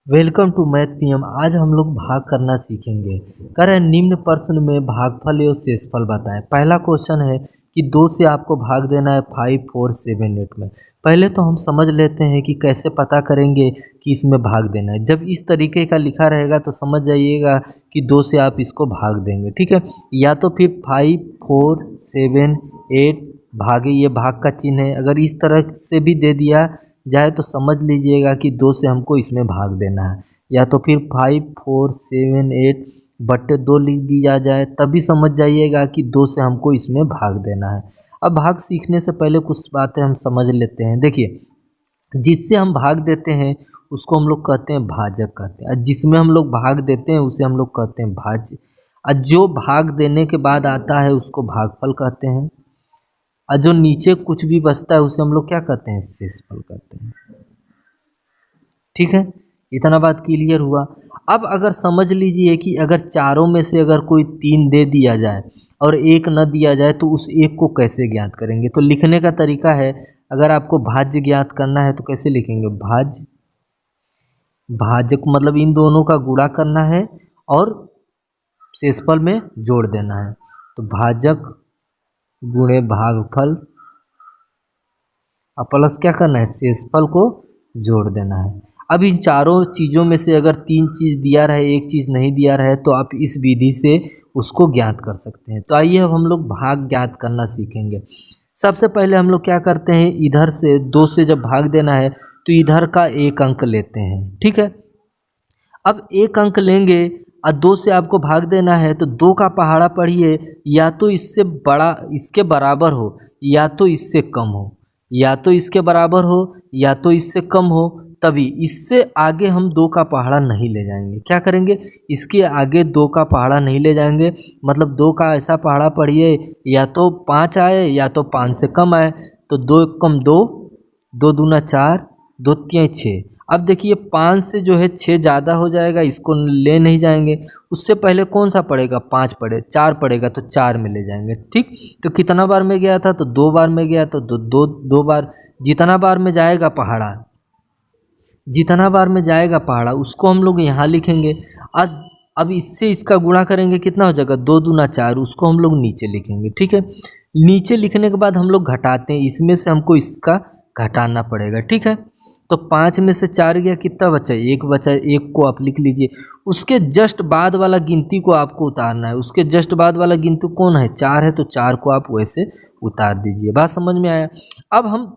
Welcome to math PM. आज हम लोग भाग करना सीखेंगे। कह रहे हैं निम्न प्रश्न में भागफल एवं शेषफल बताएं। पहला क्वेश्चन है कि 2 से आपको भाग देना है 5, 4, 7, 8 में। पहले तो हम समझ लेते हैं कि कैसे पता करेंगे कि इसमें भाग देना है। जब इस तरीके का लिखा रहेगा तो समझ जाइएगा कि 2 से आप इसको भाग देंगे, ठीक है। या तो फिर 5, 4, 7, 8 भागे, ये भाग का चिन्ह है। अगर इस तरह से भी दे दिया जाए तो समझ लीजिएगा कि 2 से हमको इसमें भाग देना है। या तो फिर 5, 4, 7, 8 बट्टे 2 लिख दिया जाए तभी समझ जाइएगा कि 2 से हमको इसमें भाग देना है। अब भाग सीखने से पहले कुछ बातें हम समझ लेते हैं। देखिए, जिससे हम भाग देते हैं उसको हम लोग कहते हैं भाजक कहते हैं, और जिसमें हम लोग भाग देते हैं उसे हम लोग कहते हैं भाज्य। और जो भाग देने के बाद आता है उसको भागफल कहते हैं, और जो नीचे कुछ भी बचता है उसे हम लोग क्या कहते हैं, शेषफल कहते हैं। ठीक है, इतना बात क्लियर हुआ। अब अगर समझ लीजिए कि अगर चारों में से अगर कोई 3 दे दिया जाए और 1 न दिया जाए तो उस 1 को कैसे ज्ञात करेंगे। तो लिखने का तरीका है, अगर आपको भाज्य ज्ञात करना है तो कैसे लिखेंगे, भाज्य। भाजक मतलब इन दोनों का गुणा करना है और शेषफल में जोड़ देना है। तो भाजक गुणे भागफल और प्लस क्या करना है, शेषफल को जोड़ देना है। अब इन चारों चीज़ों में से अगर 3 चीज़ दिया रहे, 1 चीज़ नहीं दिया रहे तो आप इस विधि से उसको ज्ञात कर सकते हैं। तो आइए अब हम लोग भाग ज्ञात करना सीखेंगे। सबसे पहले हम लोग क्या करते हैं, इधर से 2 से जब भाग देना है तो इधर का 1 अंक लेते हैं, ठीक है। अब 1 अंक लेंगे और 2 से आपको भाग देना है तो 2 का पहाड़ा पढ़िए, या तो इससे बड़ा इसके बराबर हो या तो इससे कम हो, या तो इसके बराबर हो या तो इससे कम हो, तभी। इससे आगे हम 2 का पहाड़ा नहीं ले जाएंगे। क्या करेंगे, इसके आगे 2 का पहाड़ा नहीं ले जाएंगे। मतलब 2 का ऐसा पहाड़ा पढ़िए, या तो 5 आए या तो 5 से कम आए। तो 2 एक कम 2, 2 दूना 4, 2 तियां 6। अब देखिए 5 से जो है 6 ज़्यादा हो जाएगा, इसको ले नहीं जाएंगे। उससे पहले कौन सा पड़ेगा, 5 पड़े 4 पड़ेगा तो 4 में ले जाएंगे, ठीक। तो कितना बार में गया था, तो 2 बार में गया, तो दो बार। जितना बार में जाएगा पहाड़ा, जितना बार में जाएगा पहाड़ा उसको हम लोग यहाँ लिखेंगे। अब इससे इसका गुणा करेंगे, कितना हो जाएगा, 2 दूना 4, उसको हम लोग नीचे लिखेंगे, ठीक है। नीचे लिखने के बाद हम लोग घटाते हैं, इसमें से हमको इसका घटाना पड़ेगा, ठीक है। तो 5 में से 4 गया, कितना बचा, 1 बचा। 1 को आप लिख लीजिए। उसके जस्ट बाद वाला गिनती को आपको उतारना है। उसके जस्ट बाद वाला गिनती कौन है, 4 है, तो 4 को आप वैसे उतार दीजिए। बात समझ में आया। अब हम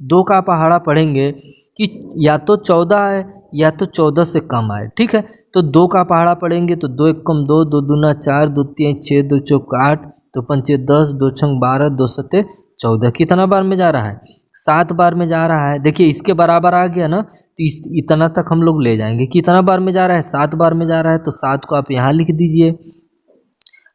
2 का पहाड़ा पढ़ेंगे कि या तो 14 आए या तो 14 से कम आए, ठीक है। तो 2 का पहाड़ा पढ़ेंगे तो 2 एक कम 2, 2 दूना 4, 2 तियां 6, 2 चौक 8, 2 पंचे 10, 2 छंग 12, 2 सत्ते 14। कितना बार में जा रहा है, 7 बार में जा रहा है। देखिए इसके बराबर आ गया ना, तो इतना तक हम लोग ले जाएंगे। कितना बार में जा रहा है, 7 बार में जा रहा है, तो 7 को आप यहाँ लिख दीजिए।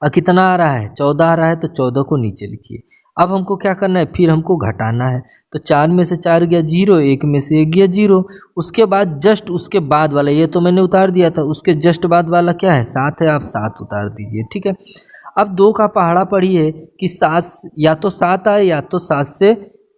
और कितना आ रहा है, 14 आ रहा है, तो 14 को नीचे लिखिए। अब हमको क्या करना है, फिर हमको घटाना है। तो 4 में से 4 गया 0, 1 में से 1 गया 0। उसके बाद जस्ट उसके बाद वाला, ये तो मैंने उतार दिया था, उसके जस्ट बाद वाला क्या है, 7 है, आप 7 उतार दीजिए, ठीक है। अब 2 का पहाड़ा पढ़िए कि 7 या तो 7 आए या तो 7 से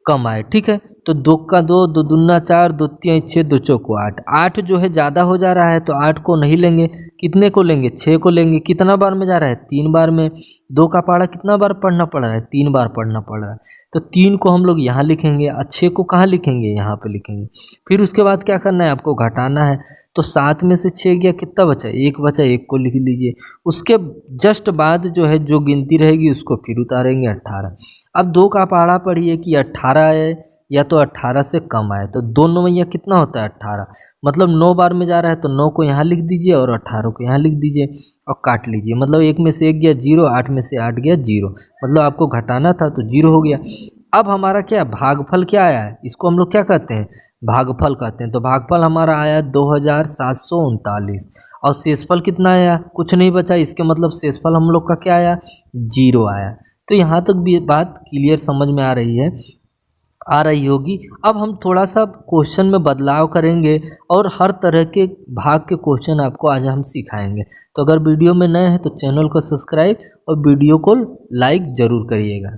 कम आए, ठीक है। तो 2 का 2, 2 दूना 4, 2 तियां 6, 2 चौक 8। 8 जो है ज़्यादा हो जा रहा है तो 8 को नहीं लेंगे। कितने को लेंगे, 6 को लेंगे। कितना बार में जा रहा है, 3 बार में। 2 का पहाड़ा कितना बार पढ़ना पड़ रहा है, 3 बार पढ़ना पड़ रहा है। तो 3 को हम लोग यहाँ लिखेंगे और 6 को कहाँ लिखेंगे, यहाँ पे लिखेंगे। फिर उसके बाद क्या करना है, आपको घटाना है। तो 7 में से 6 गया, कितना बचा, 1 बचा, 1 को लिख लीजिए। उसके जस्ट बाद जो है जो गिनती रहेगी उसको फिर उतारेंगे, 18। अब 2 का पहाड़ा पढ़िए कि 18 है या तो 18 से कम आए। तो 2 9 कितना होता है, 18। मतलब 9 बार में जा रहा है तो 9 को यहाँ लिख दीजिए और 18 को यहाँ लिख दीजिए और काट लीजिए। मतलब 1 में से 1 गया 0, 8 में से 8 गया 0। मतलब आपको घटाना था तो 0 हो गया। अब हमारा क्या भागफल क्या आया है, इसको हम लोग क्या कहते हैं, भागफल कहते हैं। तो भागफल हमारा आया 2739। और शेषफल कितना आया, कुछ नहीं बचा। इसके मतलब शेषफल हम लोग का क्या आया, 0 आया। तो यहाँ तक भी बात क्लियर समझ में आ रही होगी। अब हम थोड़ा सा क्वेश्चन में बदलाव करेंगे और हर तरह के भाग के क्वेश्चन आपको आज हम सिखाएंगे। तो अगर वीडियो में नए हैं तो चैनल को सब्सक्राइब और वीडियो को लाइक ज़रूर करिएगा।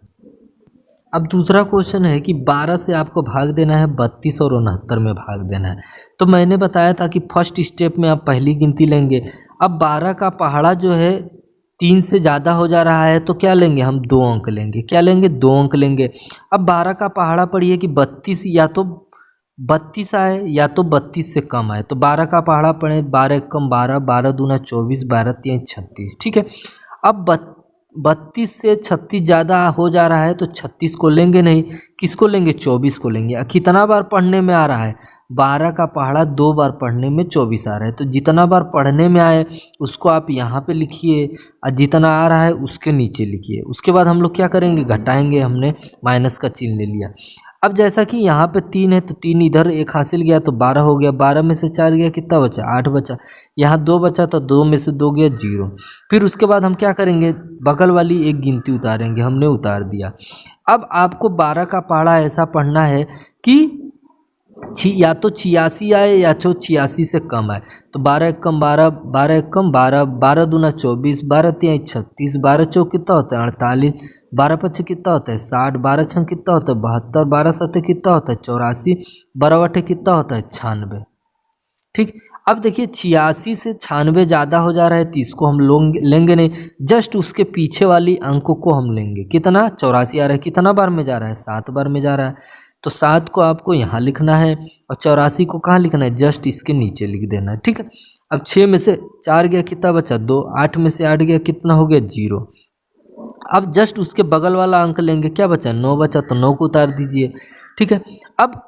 अब दूसरा क्वेश्चन है कि 12 से आपको भाग देना है 32 और 69 में भाग देना है। तो मैंने बताया था कि फर्स्ट स्टेप में आप पहली गिनती लेंगे। अब 12 का पहाड़ा जो है 3 से ज़्यादा हो जा रहा है तो क्या लेंगे हम, 2 अंक लेंगे। क्या लेंगे, 2 अंक लेंगे। अब 12 का पहाड़ा पढ़िए कि 32 या तो 32 आए या तो 32 से कम आए। तो 12 का पहाड़ा पढ़े 12 कम 12, 12 दूना 24, 12 तीन 36। ठीक है। अब 32 से 36 ज़्यादा हो जा रहा है तो 36 को लेंगे नहीं, किसको लेंगे, 24 को लेंगे। कितना बार पढ़ने में आ रहा है, 12 का पहाड़ा 2 बार पढ़ने में 24 आ रहा है। तो जितना बार पढ़ने में आए उसको आप यहाँ पे लिखिए और जितना आ रहा है उसके नीचे लिखिए। उसके बाद हम लोग क्या करेंगे, घटाएंगे। हमने माइनस का चिन्ह ले लिया। अब जैसा कि यहाँ पे 3 है तो 3 इधर एक हासिल गया तो 12 हो गया। 12 में से 4 गया, कितना बचा, 8 बचा। यहाँ 2 बचा तो 2 में से 2 गया, 0। फिर उसके बाद हम क्या करेंगे, बगल वाली एक गिनती उतारेंगे। हमने उतार दिया। अब आपको 12 का पहाड़ा ऐसा पढ़ना है कि या तो 86 आए या तो 86 से कम आए। तो 12 एक कम 12, 12 एक कम 12, 12 दूना 24, 12 तीन 36, 12 चौक कितना होता है 48, 12 पच्चीस कितना होता है 60, 12 छंग कितना होता है 72, 12 सत्ते कितना होता है 84, 12 अठे कितना होता है 96। ठीक। अब देखिए 86 से 96 ज़्यादा हो जा रहा है तो इसको हम लोग लेंगे नहीं, जस्ट उसके पीछे वाली अंकों को हम लेंगे। कितना, 84 आ रहा है, कितना बार में जा रहा है, 7 बार में जा रहा है। तो 7 को आपको यहाँ लिखना है और 84 को कहाँ लिखना है, जस्ट इसके नीचे लिख देना है। ठीक है। अब 6 में से 4 गया, कितना बचा 2, 8 में से 8 गया, कितना हो गया 0। अब जस्ट उसके बगल वाला अंक लेंगे, क्या बचा 9 बचा, तो 9 को उतार दीजिए। ठीक है। अब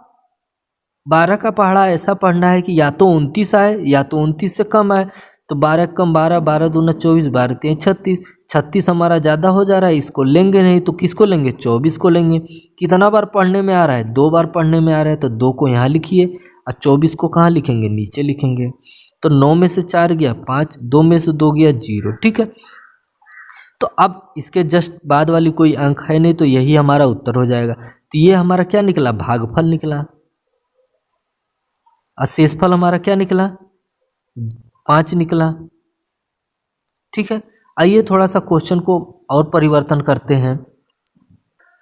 12 का पहाड़ा ऐसा पढ़ना है कि या तो 29 आए या तो 29 से कम आए। तो 12 कम 12, 12 दूना 24, 12 तीन 36, 36 हमारा ज़्यादा हो जा रहा है, इसको लेंगे नहीं तो किसको लेंगे, 24 को लेंगे। कितना बार पढ़ने में आ रहा है, 2 बार पढ़ने में आ रहा है तो 2 को यहाँ लिखिए और 24 को कहाँ लिखेंगे, नीचे लिखेंगे। तो 9 में से 4 गया 5, 2 में से 2 गया 0। ठीक है। तो अब इसके जस्ट बाद वाली कोई अंक है नहीं तो यही हमारा उत्तर हो जाएगा। तो ये हमारा क्या निकला, भागफल निकला। और शेषफल हमारा क्या निकला, 5 निकला। ठीक है। आइए थोड़ा सा क्वेश्चन को और परिवर्तन करते हैं।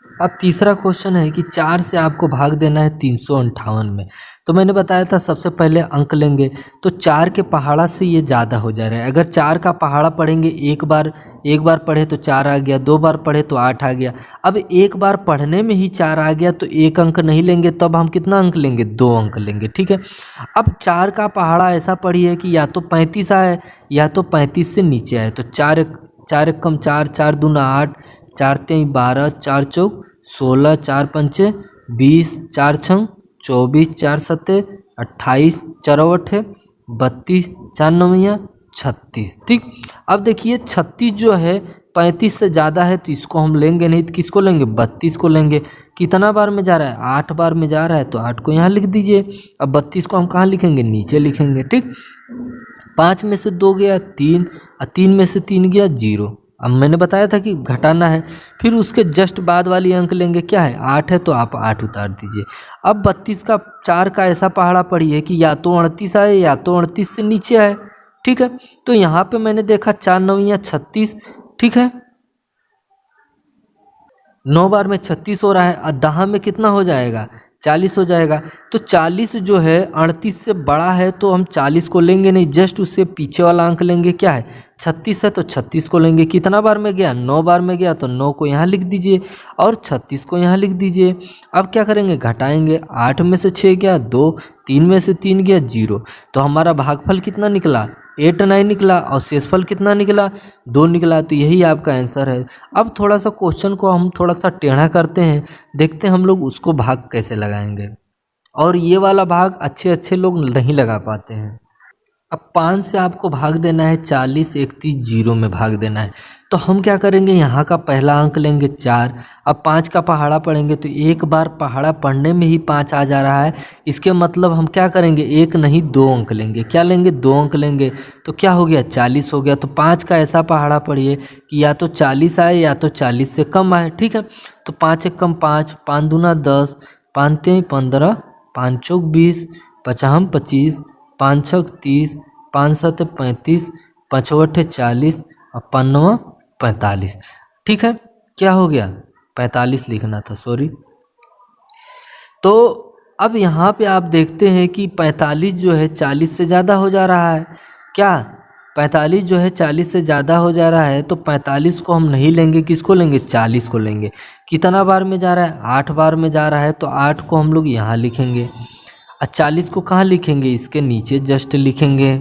अब तीसरा क्वेश्चन है कि 4 से आपको भाग देना है 358 में। तो मैंने बताया था सबसे पहले अंक लेंगे। तो 4 के पहाड़ा से ये ज़्यादा हो जा रहा है। अगर 4 का पहाड़ा पढ़ेंगे, एक बार पढ़े तो 4 आ गया, 2 बार पढ़े तो 8 आ गया। अब एक बार पढ़ने में ही 4 आ गया तो 1 अंक नहीं लेंगे, तब हम कितना अंक लेंगे, 2 अंक लेंगे। ठीक है। अब 4 का पहाड़ा ऐसा पढ़िए कि या तो 35 आए या तो 35 से नीचे आए। तो 4 एक कम 4, 4 दूना 8, 4 तीन 12, 4 चौक 16, 4 पंचे 20, 4 छंग 24, 4 सत्ते 28, 4 अठे 32, 4 नौया 36। ठीक। अब देखिए 36 जो है 35 से ज़्यादा है तो इसको हम लेंगे नहीं, तो किसको लेंगे, 32 को लेंगे। कितना बार में जा रहा है, 8 बार में जा रहा है तो 8 को यहाँ लिख दीजिए। अब 32 को हम कहाँ लिखेंगे, नीचे लिखेंगे। ठीक। 5 में से 2 गया 3 और 3 में से 3 गया 0। अब मैंने बताया था कि घटाना है। फिर उसके जस्ट बाद वाली अंक लेंगे, क्या है 8 है तो आप 8 उतार दीजिए। अब 32 का 4 का ऐसा पहाड़ा पढ़िए कि या तो 38 आए या तो 38 से नीचे आए। ठीक है। तो यहाँ पे मैंने देखा 4 नौया 36। ठीक है। 9 बार में 36 हो रहा है और 10 में कितना हो जाएगा, 40 हो जाएगा। तो 40 जो है 38 से बड़ा है तो हम 40 को लेंगे नहीं, जस्ट उससे पीछे वाला अंक लेंगे। क्या है 36 है तो 36 को लेंगे। कितना बार में गया, 9 बार में गया तो 9 को यहाँ लिख दीजिए और 36 को यहाँ लिख दीजिए। अब क्या करेंगे, घटाएंगे। 8 में से 6 गया 2, 3 में से 3 गया 0। तो हमारा भागफल कितना निकला, 8 9 निकला और शेषफल कितना निकला, 2 निकला। तो यही आपका आंसर है। अब थोड़ा सा क्वेश्चन को हम थोड़ा सा टेढ़ा करते हैं, देखते हैं हम लोग उसको भाग कैसे लगाएंगे। और ये वाला भाग अच्छे लोग नहीं लगा पाते हैं। अब 5 से आपको भाग देना है 40, 31 0 में भाग देना है। तो हम क्या करेंगे, यहाँ का पहला अंक लेंगे 4। अब 5 का पहाड़ा पढ़ेंगे तो एक बार पहाड़ा पढ़ने में ही 5 आ जा रहा है। इसके मतलब हम क्या करेंगे, 1 नहीं 2 अंक लेंगे। क्या लेंगे, 2 अंक लेंगे। तो क्या हो गया, 40 हो गया। तो 5 का ऐसा पहाड़ा पढ़िए कि या तो 40 आए या तो 40 से कम आए। ठीक है। तो 5 एक कम 5, 5 दूना 10, 5 तीन 15, 5 चौक 20, 5 25, 5 छक 30, 5 7 35, 5 8 40 और 5 9 45। ठीक है। क्या हो गया, 45 लिखना था, सॉरी। तो अब यहाँ पे आप देखते हैं कि 45 जो है 40 से ज़्यादा हो जा रहा है। क्या 45 जो है 40 से ज़्यादा हो जा रहा है, तो 45 को हम नहीं लेंगे, किसको लेंगे, 40 को लेंगे। कितना बार में जा रहा है, 8 बार में जा रहा है, तो 8 को हम लोग यहाँ लिखेंगे और 40 को कहाँ लिखेंगे, इसके नीचे जस्ट लिखेंगे।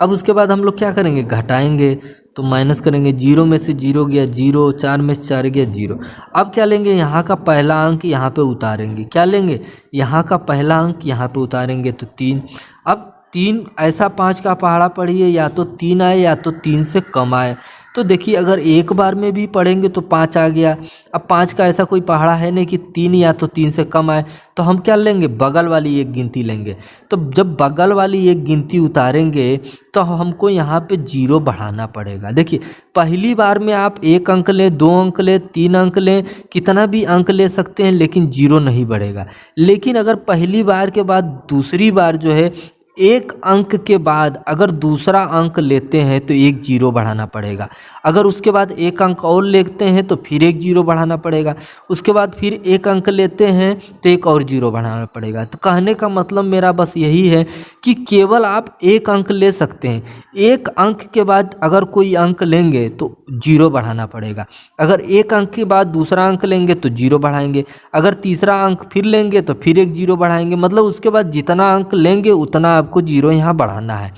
अब उसके बाद हम लोग क्या करेंगे, घटाएंगे, तो माइनस करेंगे, 0 में से 0 गया 0, 4 में से 4 गया 0। अब क्या लेंगे, यहाँ का पहला अंक यहाँ पे उतारेंगे। क्या लेंगे, यहाँ का पहला अंक यहाँ पे उतारेंगे, तो 3। अब 3 ऐसा 5 का पहाड़ा पढ़िए, या तो 3 आए या तो 3 से कम आए। तो देखिए अगर एक बार में भी पढ़ेंगे तो 5 आ गया। अब 5 का ऐसा कोई पहाड़ा है नहीं कि 3 या तो 3 से कम आए, तो हम क्या लेंगे, बगल वाली एक गिनती लेंगे। तो जब बगल वाली एक गिनती उतारेंगे तो हमको यहाँ पे 0 बढ़ाना पड़ेगा। देखिए पहली बार में आप 1 अंक लें, 2 अंक लें, 3 अंक लें, कितना भी अंक ले सकते हैं, लेकिन 0 नहीं बढ़ेगा। लेकिन अगर पहली बार के बाद दूसरी बार जो है 1 अंक के बाद अगर दूसरा अंक लेते हैं तो 1 0 बढ़ाना पड़ेगा। अगर उसके बाद 1 अंक और लेते हैं तो फिर 1 0 बढ़ाना पड़ेगा। उसके बाद फिर 1 अंक लेते हैं तो 1 और 0 बढ़ाना पड़ेगा। तो कहने का मतलब मेरा बस यही है कि केवल आप 1 अंक ले सकते हैं। 1 अंक के बाद अगर कोई अंक लेंगे तो 0 बढ़ाना पड़ेगा। अगर 1 अंक के बाद दूसरा अंक लेंगे तो 0 बढ़ाएंगे। अगर तीसरा अंक फिर लेंगे तो फिर 1 0 बढ़ाएंगे। मतलब उसके बाद जितना अंक लेंगे उतना आपको 0 यहाँ बढ़ाना है।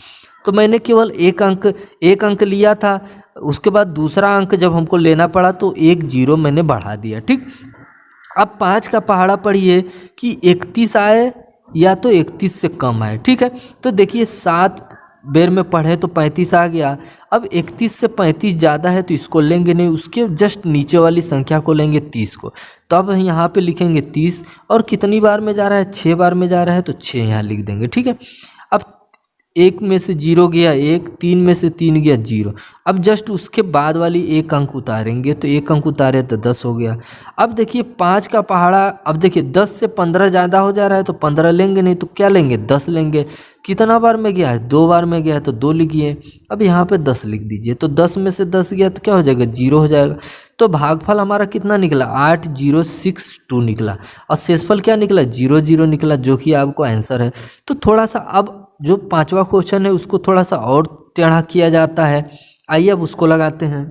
तो मैंने केवल 1 अंक लिया था, उसके बाद दूसरा अंक जब हमको लेना पड़ा तो 1 0 मैंने बढ़ा दिया। ठीक, अब 5 का पहाड़ा पढ़िए कि 31 आए या तो 31 से कम आए। ठीक है, तो देखिए 7 बेर में पढ़े तो 35 आ गया। अब 31 से 35 ज़्यादा है तो इसको लेंगे नहीं, उसके जस्ट नीचे वाली संख्या को लेंगे, 30 को। तो अब यहाँ पे लिखेंगे 30, और कितनी बार में जा रहा है, 6 बार में जा रहा है, तो 6 यहाँ लिख देंगे। ठीक है, अब 1 में से 0 गया 1, 3 में से 3 गया 0। अब जस्ट उसके बाद वाली 1 अंक उतारेंगे, तो 1 अंक उतारे तो 10 हो गया। अब देखिए 5 का पहाड़ा, अब देखिए 10 से 15 ज़्यादा हो जा रहा है तो 15 लेंगे नहीं, तो क्या लेंगे, 10 लेंगे। कितना बार में गया है, 2 बार में गया है, तो 2 लिखिए। अब यहाँ पे 10 लिख दीजिए, तो 10 में से 10 गया तो क्या हो जाएगा, 0 हो जाएगा। तो भागफल हमारा कितना निकला, 8062 निकला, और शेषफल क्या निकला, 0 0 निकला, जो कि आपको आंसर है। तो थोड़ा सा अब जो 5वां क्वेश्चन है उसको थोड़ा सा और टेढ़ा किया जाता है। आइए अब उसको लगाते हैं।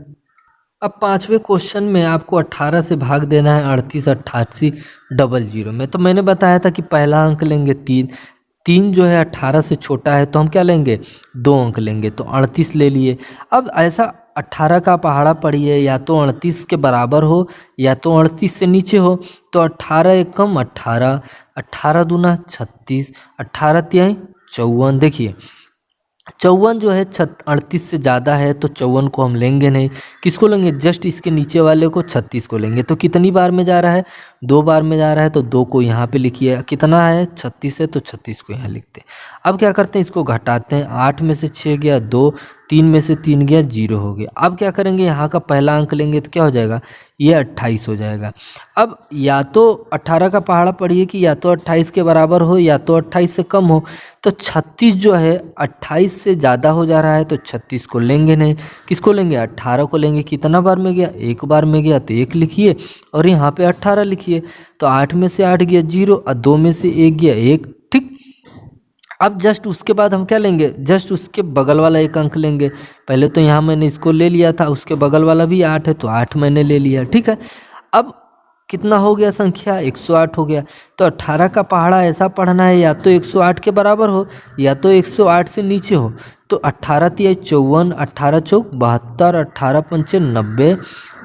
अब 5वें क्वेश्चन में आपको 18 से भाग देना है 38 88 00 में। तो मैंने बताया था कि पहला अंक लेंगे 3 जो है 18 से छोटा है, तो हम क्या लेंगे, 2 अंक लेंगे, तो 38 ले लिए। अब ऐसा 18 का पहाड़ा पढ़िए, या तो 38 के बराबर हो या तो 38 से नीचे हो। तो 18 एक कम 18, 18 दूना 36, 18 तिहाई 54। देखिए 54 जो है 38 से ज़्यादा है, तो 54 को हम लेंगे नहीं। किसको लेंगे, जस्ट इसके नीचे वाले को, 36 को लेंगे। तो कितनी बार में जा रहा है, 2 बार में जा रहा है, तो 2 को यहाँ पे लिखिए। कितना है, 36 है, तो 36 को यहाँ लिखते हैं। अब क्या करते हैं, इसको घटाते हैं। 8 में से 6 गया 2, 3 में से 3 गया 0 हो गया। अब क्या करेंगे, यहाँ का पहला अंक लेंगे तो क्या हो जाएगा, ये 28 हो जाएगा। अब या तो 18 का पहाड़ा पढ़िए कि या तो 28 के बराबर हो या तो 28 से कम हो। तो 36 जो है 28 से ज़्यादा हो जा रहा है, तो 36 को लेंगे नहीं। किसको लेंगे, 18 को लेंगे। कितना बार में गया, 1 बार में गया, तो 1 लिखिए, और यहाँ पे 18 लिखिए। तो 8 में से 8 गया 0, और 2 में से 1 गया 1। ठीक, अब जस्ट उसके बाद हम क्या लेंगे, जस्ट उसके बगल वाला 1 अंक लेंगे। पहले तो यहाँ मैंने इसको ले लिया था, उसके बगल वाला भी 8 है, तो 8 मैंने ले लिया। ठीक है, अब कितना हो गया संख्या, 108 हो गया। तो 18 का पहाड़ा ऐसा पढ़ना है, या तो 108 के बराबर हो या तो 108 से नीचे हो। तो 18 तिहाई 54, 18 चौक 72, 18 पंचे 90,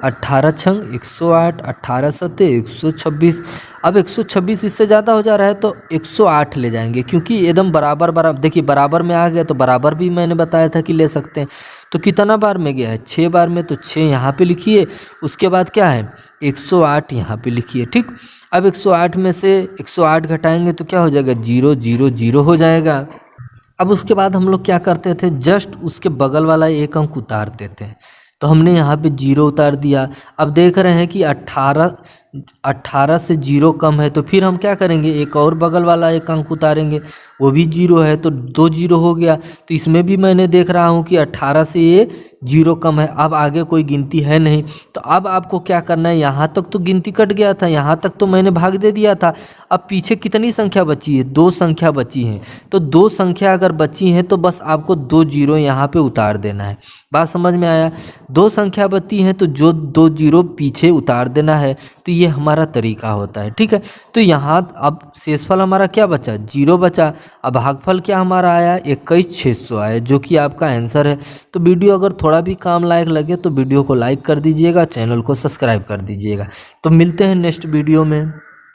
18 छंग 108, 18 सत्ते 126। अब 126 इससे ज़्यादा हो जा रहा है तो 108 ले जाएंगे, क्योंकि एकदम बराबर देखिए बराबर में आ गया, तो बराबर भी मैंने बताया था कि ले सकते हैं। तो कितना बार में गया है, 6 बार में, तो 6 यहाँ पे लिखिए। उसके बाद क्या है, 108 यहाँ पे लिखिए। ठीक, अब 108 में से 108 घटाएंगे तो क्या हो जाएगा, 0 0 0 हो जाएगा। अब उसके बाद हम लोग क्या करते थे, जस्ट उसके बगल वाला 1 अंक उतारते थे। तो हमने यहाँ पे 0 उतार दिया। अब देख रहे हैं कि 18 18 से 0 कम है तो फिर हम क्या करेंगे, एक और बगल वाला एक अंक उतारेंगे, वो भी 0 है तो 2 0 हो गया। तो इसमें भी मैंने देख रहा हूँ कि 18 से ये 0 कम है, अब आगे कोई गिनती है नहीं। तो अब आपको क्या करना है, यहाँ तक तो गिनती कट गया था, यहाँ तक तो मैंने भाग दे दिया था। अब पीछे कितनी संख्या बची है, 2 संख्या बची है। तो 2 संख्या अगर बची है तो बस आपको 2 0 यहाँ पे उतार देना है। बात समझ में आया? 2 संख्या बची है तो जो 2 0 पीछे उतार देना है। तो ये हमारा तरीका होता है, ठीक है। तो यहाँ अब शेषफल हमारा क्या बचा, 0 बचा। अब भागफल क्या हमारा आया, 21,600 आया, जो कि आपका आंसर है। तो वीडियो अगर थोड़ा भी काम लायक लगे तो वीडियो को लाइक कर दीजिएगा, चैनल को सब्सक्राइब कर दीजिएगा। तो मिलते हैं नेक्स्ट वीडियो में।